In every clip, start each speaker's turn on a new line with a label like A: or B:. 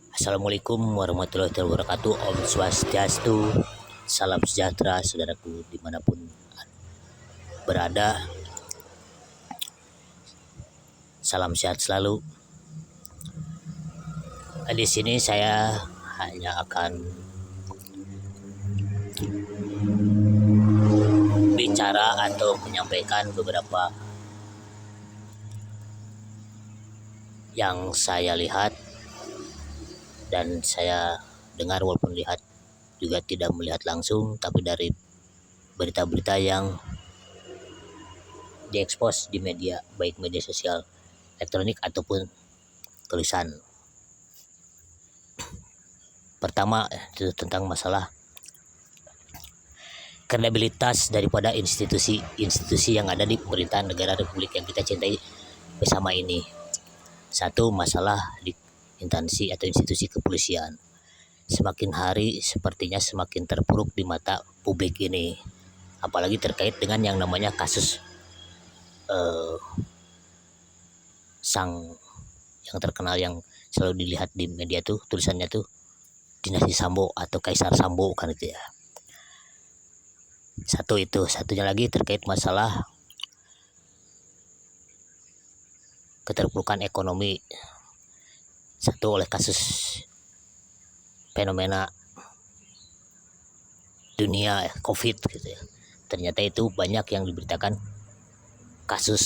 A: Assalamualaikum warahmatullahi wabarakatuh. Om Swastiastu. Salam sejahtera saudaraku dimanapun berada. Salam sehat selalu. Di sini saya hanya akan bicara atau menyampaikan beberapa yang saya lihat dan saya dengar, walaupun lihat juga tidak melihat langsung, tapi dari berita-berita yang diekspos di media, baik media sosial elektronik ataupun tulisan. Pertama itu tentang masalah kredibilitas daripada institusi yang ada di pemerintahan negara Republik yang kita cintai bersama ini. Satu, masalah di instansi atau institusi kepolisian. Semakin hari sepertinya semakin terpuruk di mata publik ini, apalagi terkait dengan yang namanya kasus sang yang terkenal yang selalu dilihat di media tuh tulisannya tuh Dinasti Sambo atau Kaisar Sambo kan itu ya. Satu itu, satunya lagi terkait masalah keterpurukan ekonomi. Satu, oleh kasus fenomena dunia COVID gitu ya. Ternyata itu banyak yang diberitakan kasus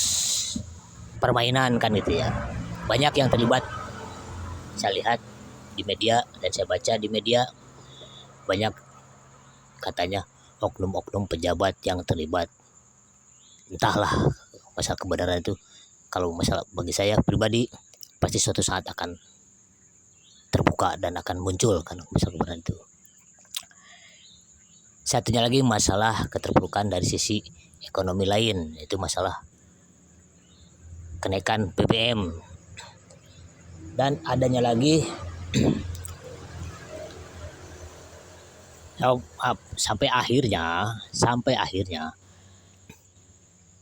A: permainan kan gitu ya. Banyak yang terlibat. Saya lihat di media dan saya baca di media banyak katanya oknum-oknum pejabat yang terlibat. Entahlah masalah kebenaran itu. Kalau masalah bagi saya pribadi pasti suatu saat akan terbuka dan akan muncul kan masalah kebenaran itu. Satunya lagi masalah keterpurukan dari sisi ekonomi lain, itu masalah kenaikan BBM. Dan adanya lagi sampai akhirnya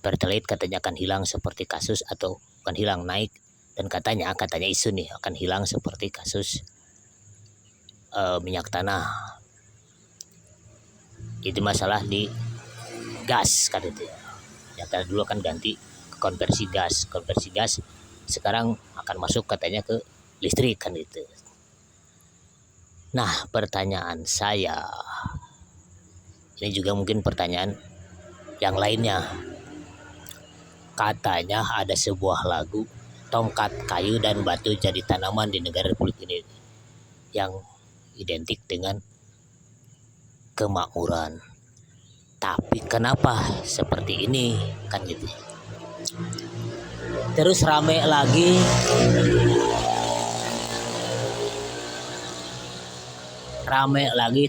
A: Pertalite katanya akan hilang seperti kasus, atau bukan hilang, naik, dan katanya isu nih akan hilang seperti kasus minyak tanah. Itu masalah di gas kan itu ya. Minyak tanah dulu akan ganti ke konversi gas sekarang akan masuk katanya ke listrik kan itu. Nah, pertanyaan saya ini juga mungkin pertanyaan yang lainnya. Katanya ada sebuah lagu tongkat kayu dan batu jadi tanaman di negara Republik ini yang identik dengan kemakmuran. Tapi kenapa seperti ini kan gitu. Terus rame lagi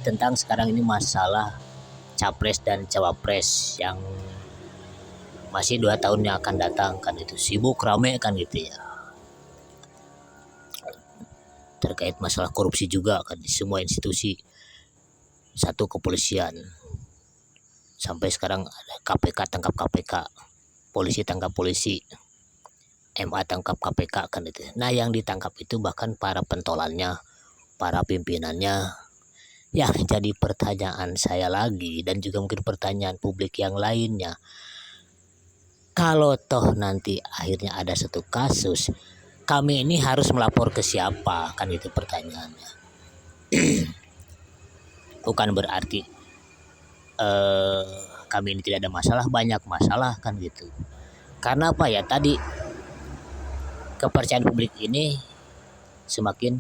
A: tentang sekarang ini masalah capres dan cawapres yang masih 2 tahun yang akan datang kan itu, sibuk rame kan gitu ya. Terkait masalah korupsi juga kan di semua institusi. Satu, kepolisian, sampai sekarang ada KPK tangkap KPK, polisi tangkap polisi, MA tangkap KPK kan itu. Nah, yang ditangkap itu bahkan para pentolannya, para pimpinannya. Yang jadi pertanyaan saya lagi, dan juga mungkin pertanyaan publik yang lainnya, kalau toh nanti akhirnya ada satu kasus, kami ini harus melapor ke siapa kan itu pertanyaannya. Bukan berarti kami ini tidak ada masalah, banyak masalah kan gitu. Karena apa ya, tadi kepercayaan publik ini semakin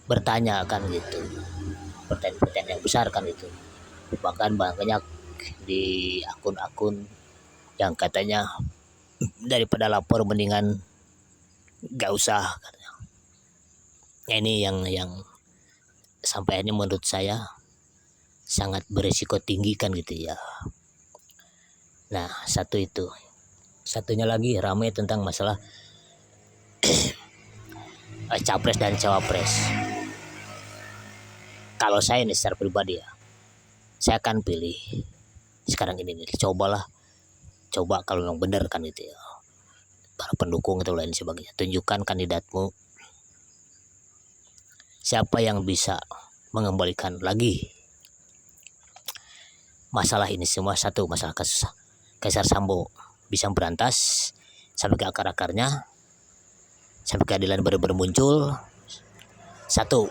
A: bertanya kan gitu, pertanyaan yang besar kan itu. Bahkan banyak di akun-akun yang katanya daripada lapor mendingan gak usah katanya. Ini yang sampai ini menurut saya sangat berisiko tinggi kan gitu ya. Nah, satu itu. Satunya lagi ramai tentang masalah capres dan cawapres. Kalau saya ini secara pribadi ya, saya akan pilih sekarang ini nih, coba kalau yang benar kan itu ya. para pendukung atau lain sebagainya. Tunjukkan kandidatmu, siapa yang bisa mengembalikan lagi masalah ini semua. Satu, masalah kasus Kaisar Sambo bisa berantas sampai ke akar-akarnya, sampai keadilan benar-benar muncul. Satu,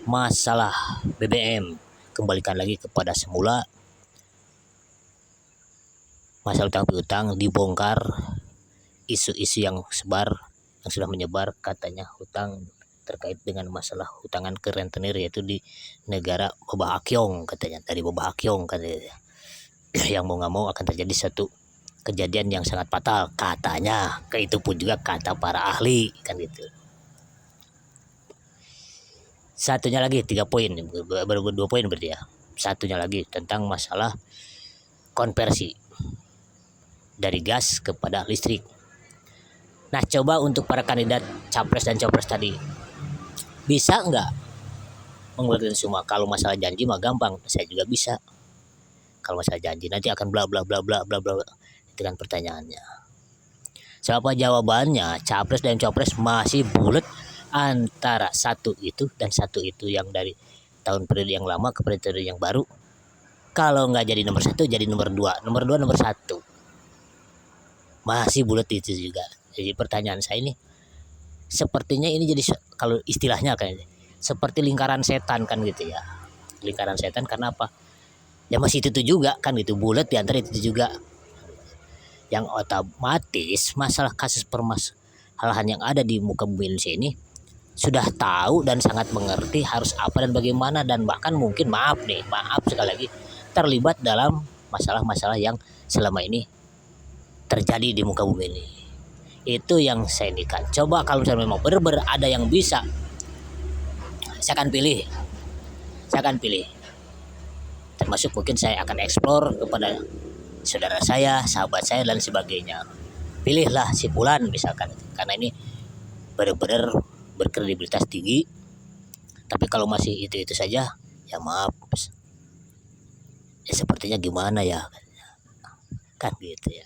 A: masalah BBM kembalikan lagi kepada semula. Masalah utang piutang dibongkar, isu-isu yang sudah menyebar katanya hutang terkait dengan masalah hutangan ke rentenir, yaitu di negara Babah Akyong katanya, dari Babah Akyong katanya. Yang mau nggak mau akan terjadi satu kejadian yang sangat fatal katanya. Itu pun juga kata para ahli kan gitu. Satunya lagi 3 poin, baru 2 poin berarti ya. Satunya lagi tentang masalah konversi dari gas kepada listrik. Nah, coba untuk para kandidat capres dan cawapres tadi, bisa nggak mengeluarkan semua? Kalau masalah janji mah gampang, saya juga bisa. Kalau masalah janji nanti akan bla bla bla bla bla bla, itu kan pertanyaannya. Siapa jawabannya? Capres dan cawapres masih bulat antara satu itu dan satu itu, yang dari tahun periode yang lama ke periode yang baru. Kalau nggak jadi nomor 1 jadi nomor 2, nomor 2 nomor 1, masih bulat itu juga. Jadi pertanyaan saya ini, sepertinya ini jadi, kalau istilahnya kan seperti lingkaran setan kan gitu ya. Lingkaran setan karena apa? Ya masih itu juga kan gitu, bulat di antara itu juga. Yang otomatis masalah kasus permasalahan yang ada di muka bumi Indonesia ini sudah tahu dan sangat mengerti harus apa dan bagaimana, dan bahkan mungkin maaf sekali lagi terlibat dalam masalah-masalah yang selama ini terjadi di muka bumi ini. Itu yang saya indikan. Coba kalau misalnya memang benar-benar ada yang bisa, saya akan pilih. Termasuk mungkin saya akan eksplor kepada saudara saya, sahabat saya dan sebagainya. Pilihlah si Fulan misalkan, karena ini benar-benar berkredibilitas tinggi. Tapi kalau masih itu saja, ya maaf, ya sepertinya gimana ya kan gitu ya.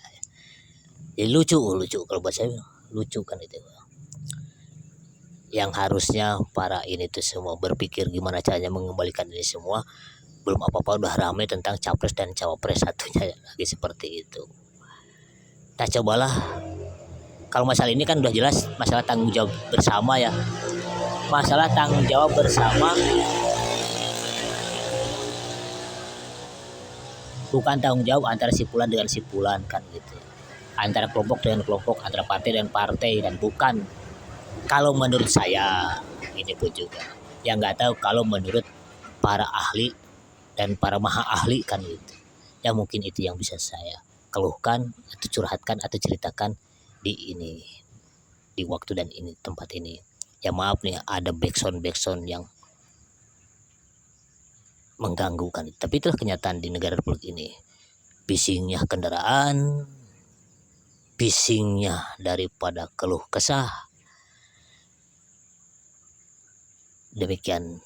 A: Jadi lucu kalau buat saya, lucu kan itu. Yang harusnya para ini tuh semua berpikir gimana caranya mengembalikan ini semua. Belum apa-apa udah ramai tentang capres dan cawapres satunya lagi seperti itu. Nah, cobalah, kalau masalah ini kan udah jelas masalah tanggung jawab bersama ya. Masalah tanggung jawab bersama, bukan tanggung jawab antara si Fulan dengan si Fulan kan gitu. Antara kelompok dengan kelompok, antara partai dan partai, dan bukan. Kalau menurut saya ini pun juga, yang nggak tahu kalau menurut para ahli dan para maha ahli kan gitu. Ya mungkin itu yang bisa saya keluhkan atau curhatkan atau ceritakan di ini, di waktu dan ini tempat ini. Ya maaf nih, ada backsound yang mengganggu kan. Tapi itulah kenyataan di negara Republik ini. Bisingnya kendaraan, bisingnya daripada keluh kesah. Demikian,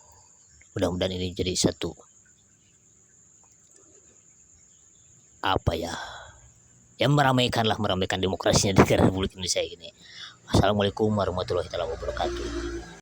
A: mudah-mudahan ini jadi satu meramaikan demokrasinya di negara Republik Indonesia ini. Assalamualaikum warahmatullahi wabarakatuh.